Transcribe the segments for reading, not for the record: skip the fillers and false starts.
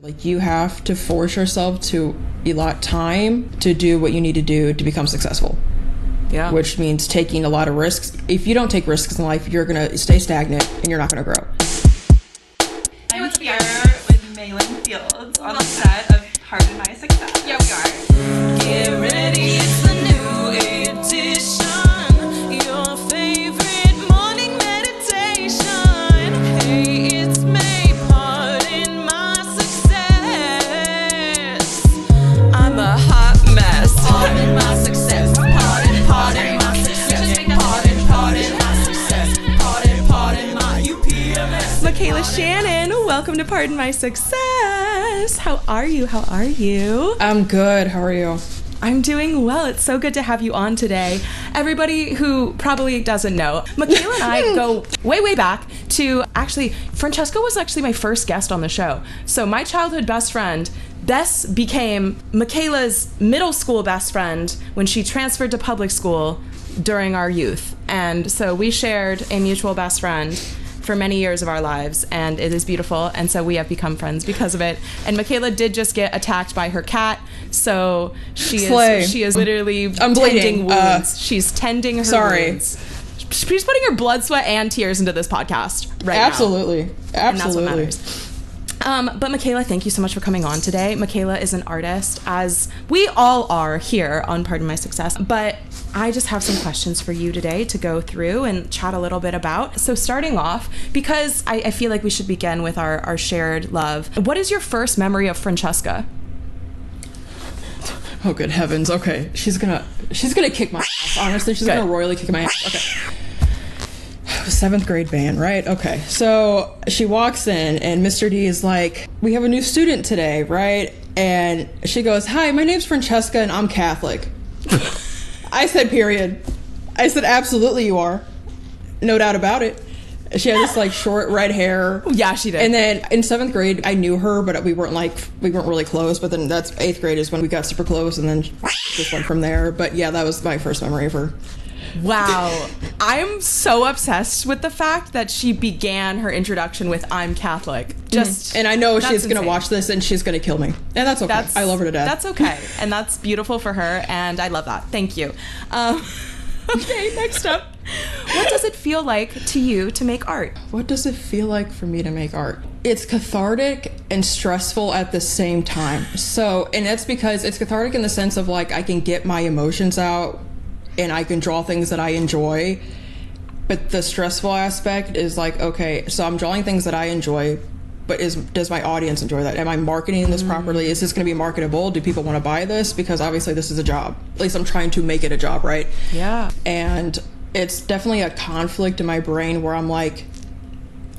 Like, you have to force yourself to allot time to do what you need to do to become successful. Yeah. Which means taking a lot of risks. If you don't take risks in life, you're going to stay stagnant and you're not going to grow. I'm here with Maylan Fields on the set of Pardon My Success. Yeah, we are. Get ready, it's the new edition. Your favorite morning meditation. Hey, it's May, pardon my success. I'm a hot mess. Pardon my success. Pardon my success. Pardon my success. Pardon my UPMS. Mikayla Shannon, welcome to Pardon My Success. How are you? How are you? I'm good. How are you? I'm doing well. It's so good to have you on today. Everybody who probably doesn't know, Mikayla and I go way, way back to actually, Francesca was actually my first guest on the show. So my childhood best friend, Bess, became Mikayla's middle school best friend when she transferred to public school during our youth. And so we shared a mutual best friend for many years of our lives, and it is beautiful, and so we have become friends because of it. And Mikayla did just get attacked by her cat, so she is literally tending wounds. She's tending her wounds. She's putting her blood, sweat, and tears into this podcast right now. Absolutely. And that's what matters. But Mikayla, thank you so much for coming on today. Mikayla is an artist, as we all are here on Pardon My Success. But I just have some questions for you today to go through and chat a little bit about. So starting off, because I feel like we should begin with our shared love. What is your first memory of Francesca? Oh, good heavens. Okay. She's gonna kick my ass. Honestly, she's gonna royally kick my ass. Okay. 7th grade band, right? Okay. So she walks in and Mr. D is like, we have a new student today, right? And she goes, hi, my name's Francesca and I'm Catholic. I said, period. I said, absolutely you are. No doubt about it. She had this like short red hair. Yeah, she did. And then in 7th grade, I knew her, but we weren't really close. But then that's 8th grade is when we got super close, and then just went from there. But yeah, that was my first memory of her. Wow. I'm so obsessed with the fact that she began her introduction with I'm Catholic. And I know she's going to watch this and she's going to kill me. And that's okay. I love her to death. That's okay. And that's beautiful for her. And I love that. Thank you. Okay, next up. What does it feel like to you to make art? What does it feel like for me to make art? It's cathartic and stressful at the same time. And that's because it's cathartic in the sense of like I can get my emotions out and I can draw things that I enjoy. But the stressful aspect is like, okay, so I'm drawing things that I enjoy, but does my audience enjoy that? Am I marketing this properly? Is this going to be marketable? Do people want to buy this? Because obviously this is a job. At least I'm trying to make it a job, right? Yeah. And it's definitely a conflict in my brain where I'm like,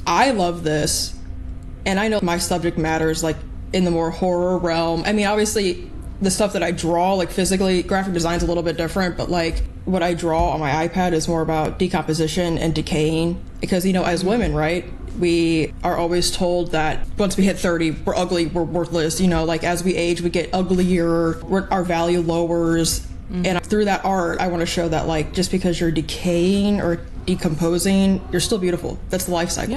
I love this, and I know my subject matter is like in the more horror realm. I mean, obviously the stuff that I draw, like physically, graphic design's a little bit different, but like what I draw on my iPad is more about decomposition and decaying. Because, you know, as women, right, we are always told that once we hit 30, we're ugly, we're worthless. You know, like as we age, we get uglier, our value lowers. And through that art, I want to show that like just because you're decaying or decomposing, you're still beautiful. That's the life cycle.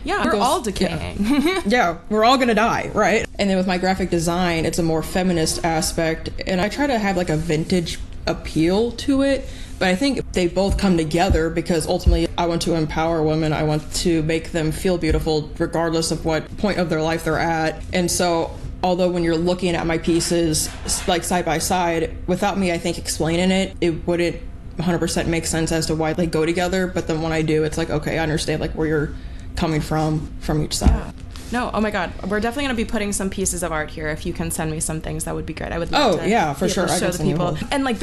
Yeah, we're all decaying. Yeah, we're all gonna die, right? And then with my graphic design, it's a more feminist aspect, and I try to have like a vintage appeal to it. But I think they both come together because ultimately I want to empower women. I want to make them feel beautiful regardless of what point of their life they're at. And so although when you're looking at my pieces like side by side, without me, I think, explaining it, it wouldn't 100% make sense as to why they go together. But then when I do, it's like, okay, I understand like where you're coming from each side. Yeah. No, oh my God. We're definitely going to be putting some pieces of art here. If you can send me some things, that would be great. I would love to. Oh, yeah, for sure. Show the people. And like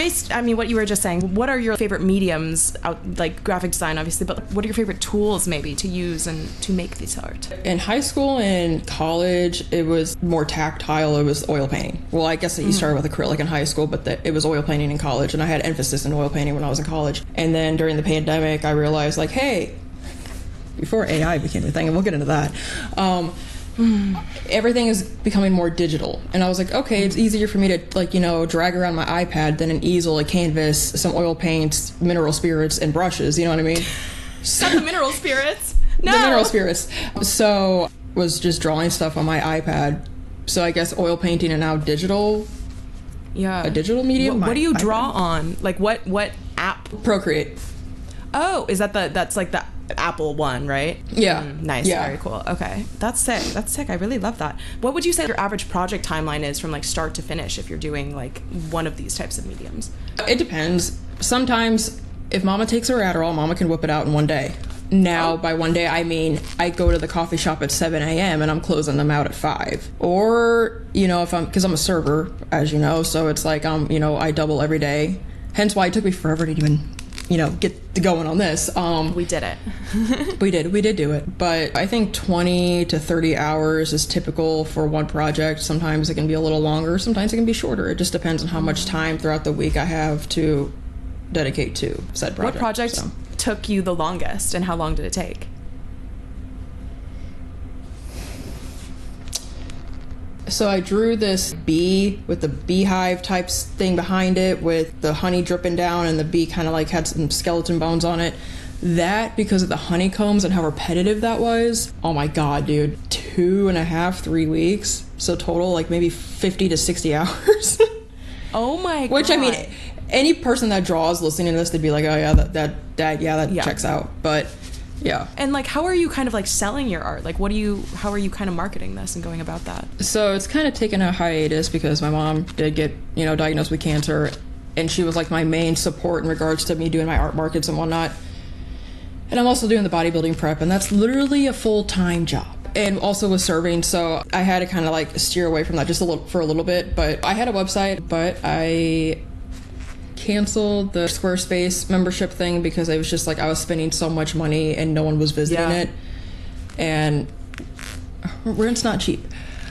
what you were just saying, what are your favorite mediums, like graphic design, obviously, but what are your favorite tools maybe to use and to make this art? In high school and college, it was more tactile. It was oil painting. Well, I guess you started with acrylic in high school, but it was oil painting in college, and I had emphasis in oil painting when I was in college. And then during the pandemic, I realized like, hey, before AI became a thing, and we'll get into that, everything is becoming more digital. And I was like, okay, it's easier for me to like, you know, drag around my iPad than an easel, a canvas, some oil paints, mineral spirits, and brushes, you know what I mean? Not the mineral spirits. No. The mineral spirits. So was just drawing stuff on my iPad. So I guess oil painting and now digital. Yeah. A digital medium. What do you draw on? Like what app? Procreate. Oh, is that that's like the Apple one, right? Yeah. Nice. Yeah. Very cool. Okay. That's sick. I really love that. What would you say your average project timeline is from like start to finish if you're doing like one of these types of mediums? It depends. Sometimes if Mama takes her Adderall, Mama can whip it out in one day. Now, by one day, I mean I go to the coffee shop at 7 a.m. and I'm closing them out at 5. Or, because I'm a server, as you know, so it's like, I double every day. Hence why it took me forever to even, get going on this. We did it. We did do it. But I think 20 to 30 hours is typical for one project. Sometimes it can be a little longer. Sometimes it can be shorter. It just depends on how much time throughout the week I have to dedicate to said project. What project took you the longest, and how long did it take? So I drew this bee with the beehive type thing behind it with the honey dripping down, and the bee kind of like had some skeleton bones on it. That, because of the honeycombs and how repetitive that was, oh my god, dude, 2.5, 3 weeks. So total like maybe 50 to 60 hours. Oh my god. Which, I mean, any person that draws listening to this, they'd be like, oh yeah, that checks out. But yeah. And like, how are you kind of like selling your art? Like, how are you kind of marketing this and going about that? So it's kind of taken a hiatus because my mom did get, diagnosed with cancer, and she was like my main support in regards to me doing my art markets and whatnot. And I'm also doing the bodybuilding prep, and that's literally a full-time job. And also with serving, so I had to kind of like steer away from that for a little bit. But I had a website, but I canceled the Squarespace membership thing because I was just like, I was spending so much money and no one was visiting it. And rent's not cheap.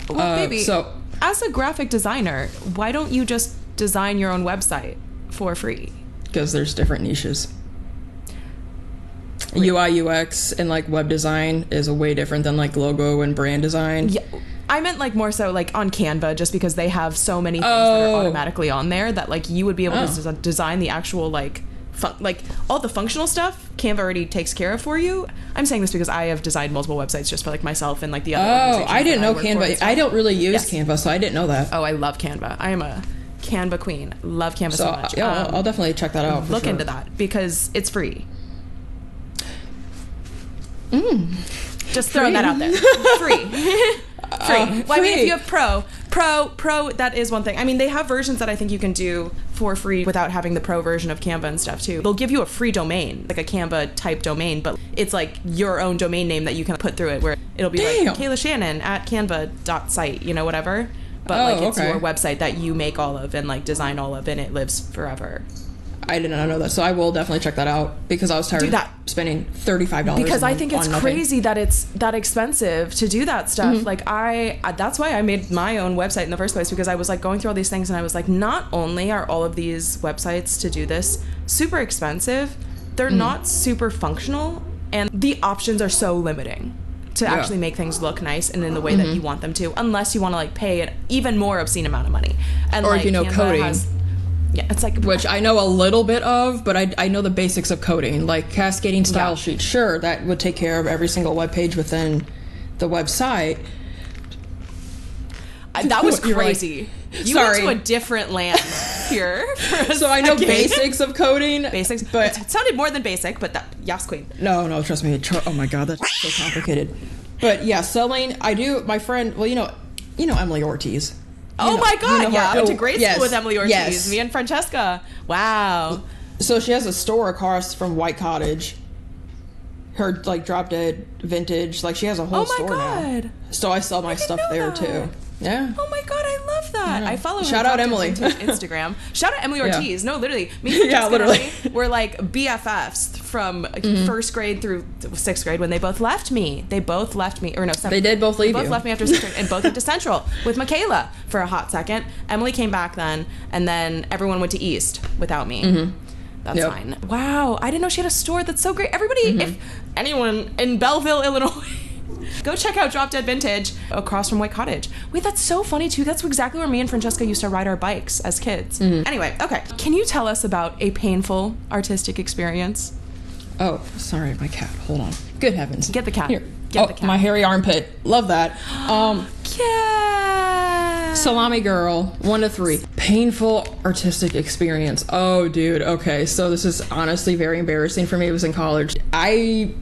Well, baby, so as a graphic designer, why don't you just design your own website for free? Because there's different niches. UI, UX, and like web design is a way different than like logo and brand design. Yeah, I meant like more so like on Canva, just because they have so many things that are automatically on there that like you would be able to design the actual like all the functional stuff. Canva already takes care of for you. I'm saying this because I have designed multiple websites just for like myself and like the other organizations. I didn't know Canva. I don't really use Canva, so I didn't know that. Oh, I love Canva. I am a Canva queen. Love Canva so much. Yeah, I'll definitely check that out. Look into that because it's free. Just throwing that out there. Free. Free. Well, I mean, if you have pro, that is one thing. I mean, they have versions that I think you can do for free without having the pro version of Canva and stuff too. They'll give you a free domain, like a Canva type domain, but it's like your own domain name that you can put through it, where it'll be like Mikayla Shannon at canva.site, whatever. But it's your website that you make all of and like design all of, and it lives forever. I did not know that, so I will definitely check that out because I was tired of spending $35 because I think it's crazy that it's that expensive to do that stuff. Like that's why I made my own website in the first place, because I was like going through all these things and I was like, not only are all of these websites to do this super expensive, they're not super functional, and the options are so limiting to actually make things look nice and in the way that you want them to, unless you want to like pay an even more obscene amount of money. And or like, if coding. Yeah, it's like, which I know a little bit of, but I know the basics of coding, like cascading style sheets. Sure, that would take care of every single web page within the website. That was crazy. You went to a different land here. So I know basics of coding. Basics, but it sounded more than basic. But yes, queen. No, trust me. Oh my god, that's so complicated. But yeah, selling. I do. My friend. Well, you know Emily Ortiz. My god, I went to grade school with Emily Ortiz. Yes. Me and Francesca. Wow. So she has a store across from White Cottage. Her like Drop Dead Vintage. Like she has a whole store now. So I sell my stuff there too. Yeah. Oh my god, I love that. I follow her. Shout out Emily. Instagram. Shout out Emily Ortiz. No, literally. Me and literally. We're like BFFs from first grade through sixth grade when they both left me. Or no, seventh. They did both leave you. They both left me after sixth grade and both went to Central with Mikayla for a hot second. Emily came back then, and then everyone went to East without me. That's fine. Wow, I didn't know she had a store. That's so great. Everybody, if anyone in Belleville, Illinois, go check out Drop Dead Vintage across from White Cottage. Wait, that's so funny too. That's exactly where me and Francesca used to ride our bikes as kids. Anyway, okay. Can you tell us about a painful artistic experience? Oh, sorry, my cat. Hold on. Good heavens. Get the cat. Here. Get the cat. My hairy armpit. Love that. Cat. Salami girl, 1 to 3. Painful artistic experience. Oh, dude. Okay, so this is honestly very embarrassing for me. It was in college. I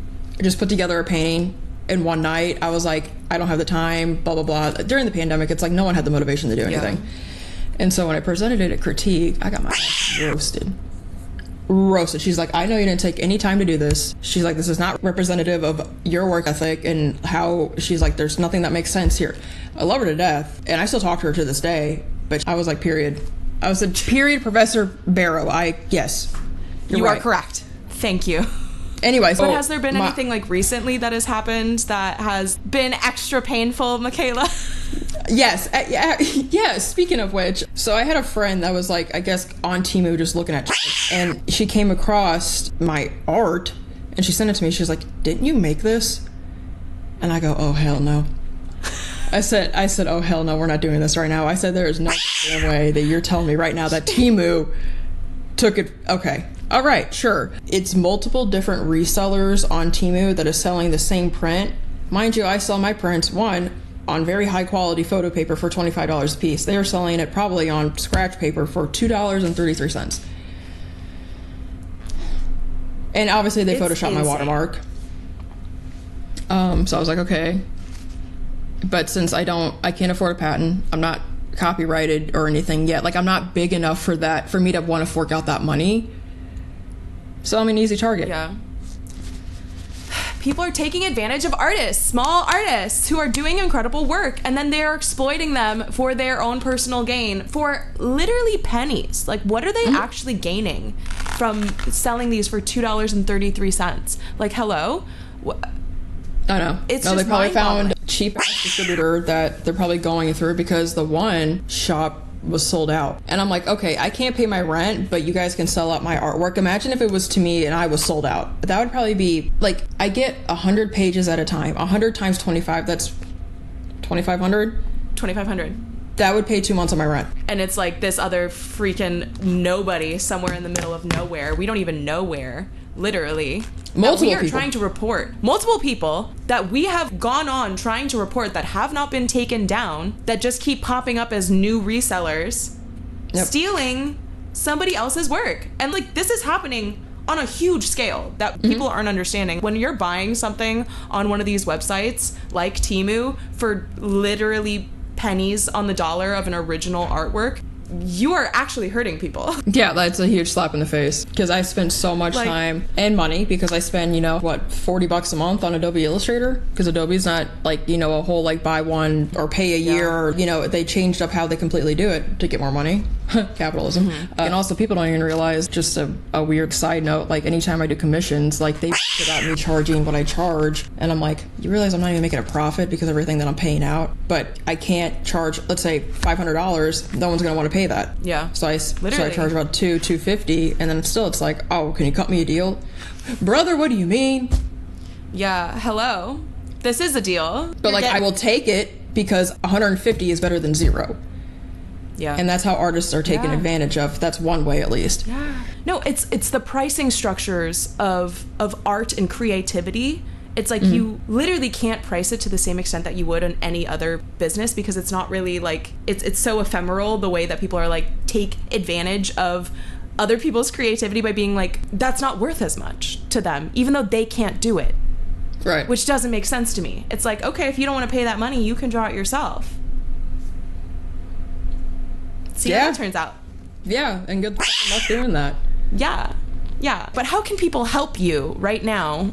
just put together a painting in one night. I was like, I don't have the time, blah, blah, blah. During the pandemic, it's like no one had the motivation to do anything. Yeah. And so when I presented it at critique, I got my ass roasted. She's like, I know you didn't take any time to do this. She's like, this is not representative of your work ethic and how, she's like, there's nothing that makes sense here. I love her to death, and I still talk to her to this day, but I was like, period. I was a period, Professor Barrow. Yes. You are correct. Thank you. Anyways. But has there been anything like recently that has happened that has been extra painful, Mikayla? Yes. Yeah. Speaking of which, so I had a friend that was like, I guess on Temu just looking at shit, and she came across my art and she sent it to me. She was like, didn't you make this? And I go, oh, hell no. I said, oh, hell no, we're not doing this right now. I said, there is no damn way that you're telling me right now that Temu took it. Okay. All right, sure. It's multiple different resellers on Temu that is selling the same print. Mind you, I sell my prints, one, on very high quality photo paper for $25 a piece. They are selling it probably on scratch paper for $2.33. And obviously they photoshopped my watermark. So I was like, okay. But since I can't afford a patent, I'm not copyrighted or anything yet. Like, I'm not big enough for me to want to fork out that money. So I'm an easy target. Yeah. People are taking advantage of artists, small artists who are doing incredible work, and then they're exploiting them for their own personal gain for literally pennies. Like, what are they actually gaining from selling these for $2.33? Like, hello? I know. It's no, just they probably found mind-boggling. a cheap distributor that they're probably going through because the one shop was sold out. And I'm like, okay, I can't pay my rent, but you guys can sell out my artwork. Imagine if it was to me and I was sold out. That would probably be like, I get 100 pages at a time. 100 times 25, that's 2,500? 2,500. That would pay 2 months of my rent. And it's like this other freaking nobody somewhere in the middle of nowhere. We don't even know where, literally. Multiple we are people. trying to report. Multiple people that we have gone on trying to report that have not been taken down, that just keep popping up as new resellers, stealing somebody else's work. And like, this is happening on a huge scale that people aren't understanding. When you're buying something on one of these websites like Temu for literally pennies on the dollar of an original artwork, you are actually hurting people. Yeah, that's a huge slap in the face because I spend so much time and money because I spend, $40 a month on Adobe Illustrator because Adobe's not like, a whole like buy one or pay a year or, they changed up how they completely do it to get more money. Capitalism. And also people don't even realize, just a weird side note, like anytime I do commissions, like they about me charging what I charge, and I'm like, you realize I'm not even making a profit because of everything that I'm paying out, but I can't charge, let's say $500, no one's gonna want to pay that. Yeah. So I charge about $250, and then it's like, oh, can you cut me a deal? Brother, what do you mean? Yeah, hello. This is a deal. But I will take it because 150 is better than 0. Yeah. And that's how artists are taken advantage of. That's one way, at least. Yeah. No, it's the pricing structures of art and creativity. It's like you literally can't price it to the same extent that you would in any other business because it's not really like, it's so ephemeral the way that people are like, take advantage of other people's creativity by being like, that's not worth as much to them, even though they can't do it. Right. Which doesn't make sense to me. It's like, okay, if you don't want to pay that money, you can draw it yourself. See how that turns out. Yeah, and good luck doing that. Yeah. But how can people help you right now,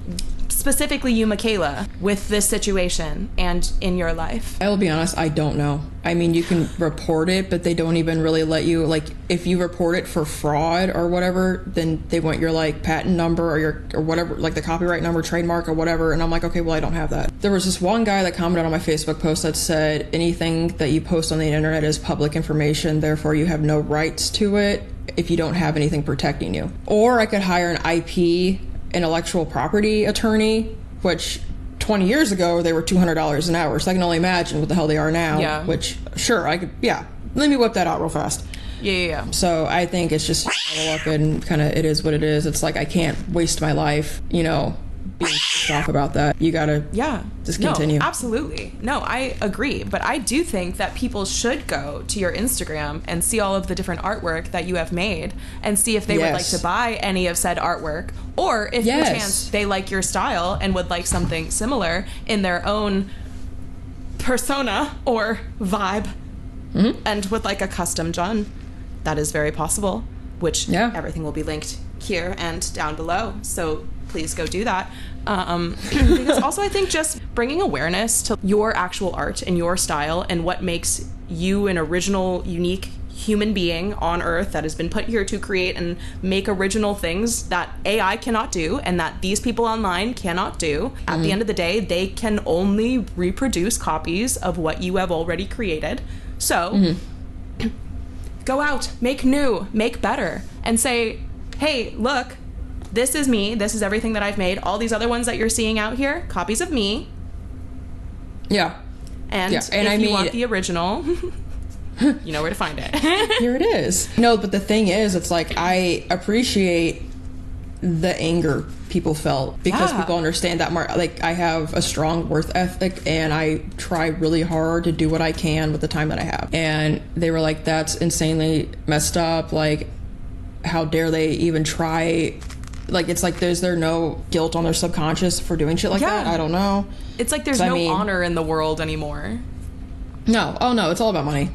specifically you, Mikayla, with this situation and in your life? I will be honest, I don't know. I mean, you can report it, but they don't even really let you, like, if you report it for fraud or whatever, then they want your, like, patent number or whatever, like the copyright number, trademark or whatever, and I'm like, okay, well, I don't have that. There was this one guy that commented on my Facebook post that said, anything that you post on the internet is public information, therefore you have no rights to it if you don't have anything protecting you. Or I could hire an IP, intellectual property attorney, which 20 years ago they were $200 an hour, so I can only imagine what the hell they are now. Yeah. Which, sure, I could, let me whip that out real fast. Yeah. So I think it's just luck, and kind of it is what it is. It's like I can't waste my life, being off about that. You gotta just continue. No, absolutely. No, I agree. But I do think that people should go to your Instagram and see all of the different artwork that you have made and see if they would like to buy any of said artwork, or if perchance they like your style and would like something similar in their own persona or vibe, and would like a custom done. That is very possible, which everything will be linked here and down below. So please go do that. Because also I think just bringing awareness to your actual art and your style and what makes you an original, unique human being on Earth that has been put here to create and make original things that AI cannot do and that these people online cannot do. At the end of the day, they can only reproduce copies of what you have already created. So go out, make new, make better, and say, hey, look, this is me, this is everything that I've made. All these other ones that you're seeing out here, copies of me. Yeah. And if you want the original, you know where to find it. Here it is. No, but the thing is, it's like, I appreciate the anger people felt because people understand that like I have a strong work ethic and I try really hard to do what I can with the time that I have. And they were like, that's insanely messed up. Like, how dare they even try? Like, it's like, is there no guilt on their subconscious for doing shit like that? I don't know. It's like there's no honor in the world anymore. No. Oh, no. It's all about money.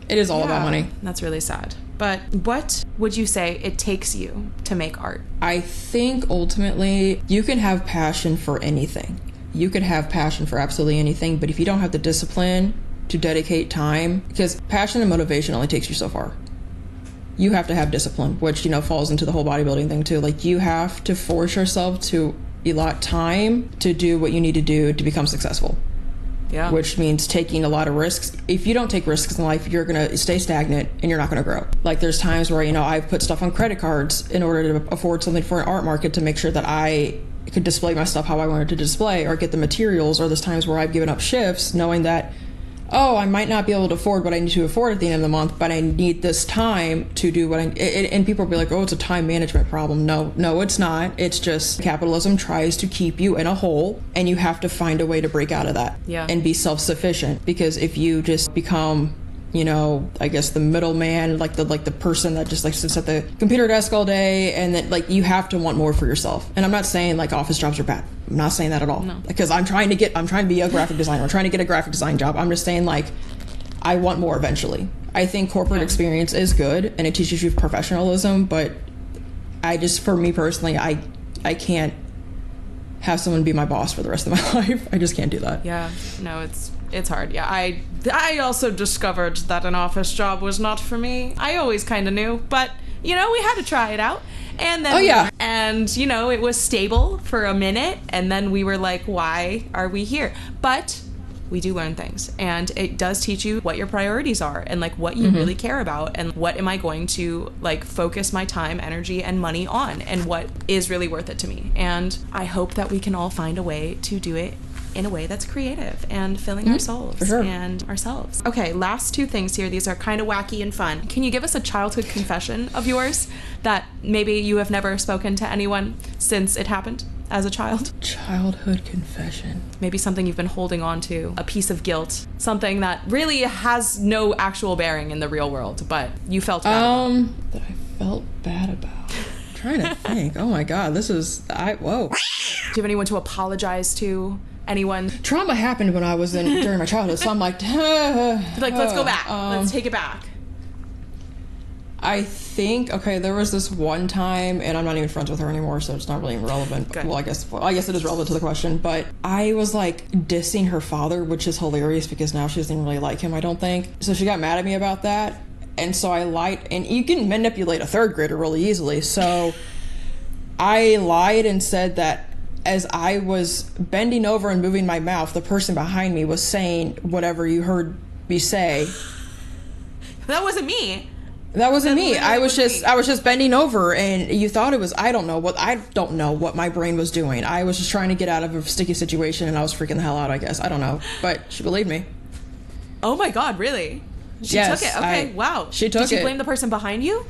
It is all about money. That's really sad. But what would you say it takes you to make art? I think ultimately you can have passion for anything. You could have passion for absolutely anything, but if you don't have the discipline to dedicate time, because passion and motivation only takes you so far. You have to have discipline, which, you know, falls into the whole bodybuilding thing too. Like, you have to force yourself to allot time to do what you need to do to become successful. Yeah. Which means taking a lot of risks. If you don't take risks in life, you're going to stay stagnant and you're not going to grow. Like, there's times where, you know, I've put stuff on credit cards in order to afford something for an art market to make sure that I could display my stuff how I wanted to display or get the materials. Or there's times where I've given up shifts knowing that, oh, I might not be able to afford what I need to afford at the end of the month, but I need this time to do what and people will be like, oh, it's a time management problem. No, it's not. It's just capitalism tries to keep you in a hole and you have to find a way to break out of that and be self-sufficient. Because if you just become, you know, I guess the middleman, like the person that just like sits at the computer desk all day, and that like you have to want more for yourself. And I'm not saying like office jobs are bad. I'm not saying that at all. No. Because I'm trying to be a graphic designer. I'm trying to get a graphic design job. I'm just saying, like, I want more eventually. I think corporate experience is good and it teaches you professionalism, but for me personally, I can't have someone be my boss for the rest of my life. I just can't do that. Yeah, no, it's hard. Yeah, I also discovered that an office job was not for me. I always kind of knew, but, you know, we had to try it out. And then, and, you know, it was stable for a minute, and then we were like, why are we here? But we do learn things, and it does teach you what your priorities are and like what you really care about and what am I going to like focus my time, energy, and money on, and what is really worth it to me. And I hope that we can all find a way to do it in a way that's creative and filling our souls and ourselves. Okay, last two things here. These are kind of wacky and fun. Can you give us a childhood confession of yours that maybe you have never spoken to anyone since it happened as a child? Childhood confession. Maybe something you've been holding on to, a piece of guilt, something that really has no actual bearing in the real world, but you felt bad about. That I felt bad about. I'm trying to think. Oh my God, whoa. Do you have anyone to apologize to? Anyone? Trauma happened when I was during my childhood, so I'm like, let's go back. Let's take it back. I think, there was this one time, and I'm not even friends with her anymore, so it's not really relevant. Good. Well, I guess it is relevant to the question, but I was like dissing her father, which is hilarious because now she doesn't really like him, I don't think. So she got mad at me about that, and so I lied, and you can manipulate a third grader really easily, so I lied and said that as I was bending over and moving my mouth, the person behind me was saying whatever you heard me say. That wasn't me. That wasn't me. I was just bending over, and you thought it was. I don't know what my brain was doing. I was just trying to get out of a sticky situation, and I was freaking the hell out, I guess. I don't know, but she believed me. Oh my God, really? She took it. Okay, wow. She took it. Did she blame the person behind you?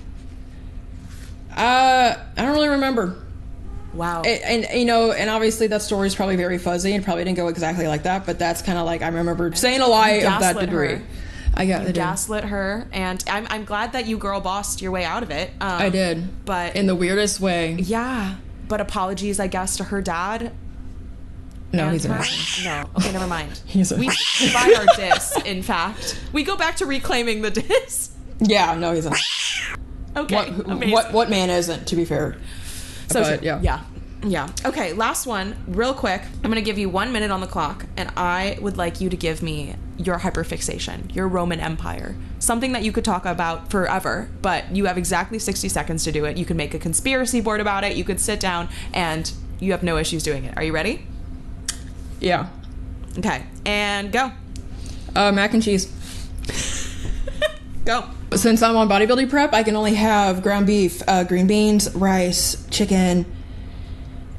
I don't really remember. Wow. And you know, and obviously that story is probably very fuzzy and probably didn't go exactly like that, but that's kind of like I remember saying a lie of that degree. Her. I got it. Gaslit her, and I'm glad that you girl bossed your way out of it. I did, but in the weirdest way. Yeah, but apologies, I guess, to her dad. No, he's an No, okay, never mind. We buy our diss. In fact, we go back to reclaiming the diss. Yeah, no, he's not. Okay, what man isn't? To be fair. So but, yeah. Okay, last one, real quick. I'm gonna give you 1 minute on the clock, and I would like you to give me your hyperfixation, your Roman Empire, something that you could talk about forever, but you have exactly 60 seconds to do it. You can make a conspiracy board about it. You could sit down, and you have no issues doing it. Are you ready? Yeah. Okay, and go. Mac and cheese. Go. Since I'm on bodybuilding prep, I can only have ground beef, green beans, rice, chicken,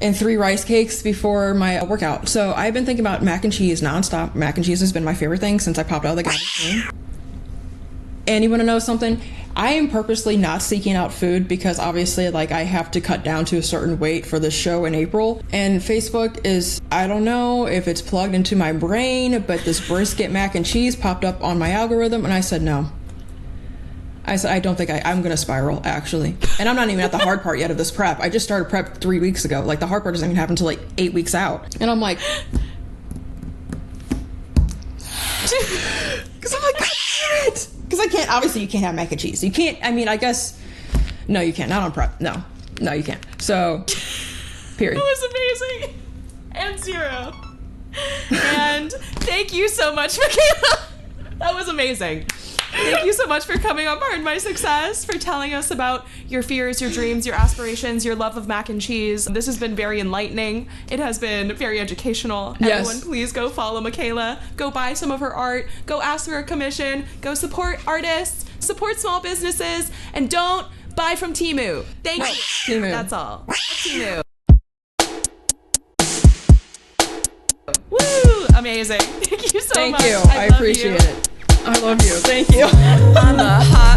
and 3 rice cakes before my workout. So I've been thinking about mac and cheese nonstop. Mac and cheese has been my favorite thing since I popped out of the garbage. And you want to know something? I am purposely not seeking out food because obviously like I have to cut down to a certain weight for the show in April. And Facebook is, I don't know if it's plugged into my brain, but this brisket mac and cheese popped up on my algorithm and I said no. I said, I don't think I'm going to spiral, actually. And I'm not even at the hard part yet of this prep. I just started prep 3 weeks ago. Like, the hard part doesn't even happen until, like, 8 weeks out. And I'm like... Because I'm like, God damn it! Because I can't... Obviously, you can't have mac and cheese. You can't... I mean, I guess... No, you can't. Not on prep. No. No, you can't. So, period. That was amazing. And 0. And thank you so much, Mikayla. That was amazing. Thank you so much for coming on Part in My Success, for telling us about your fears, your dreams, your aspirations, your love of mac and cheese. This has been very enlightening. It has been very educational. Yes. Everyone, please go follow Mikayla. Go buy some of her art. Go ask for a commission. Go support artists. Support small businesses. And don't buy from Temu. Thank you. Temu. That's all. Temu. Woo! Amazing. Thank you so much. Thank you. I appreciate it. I love you. Thank you. On the high.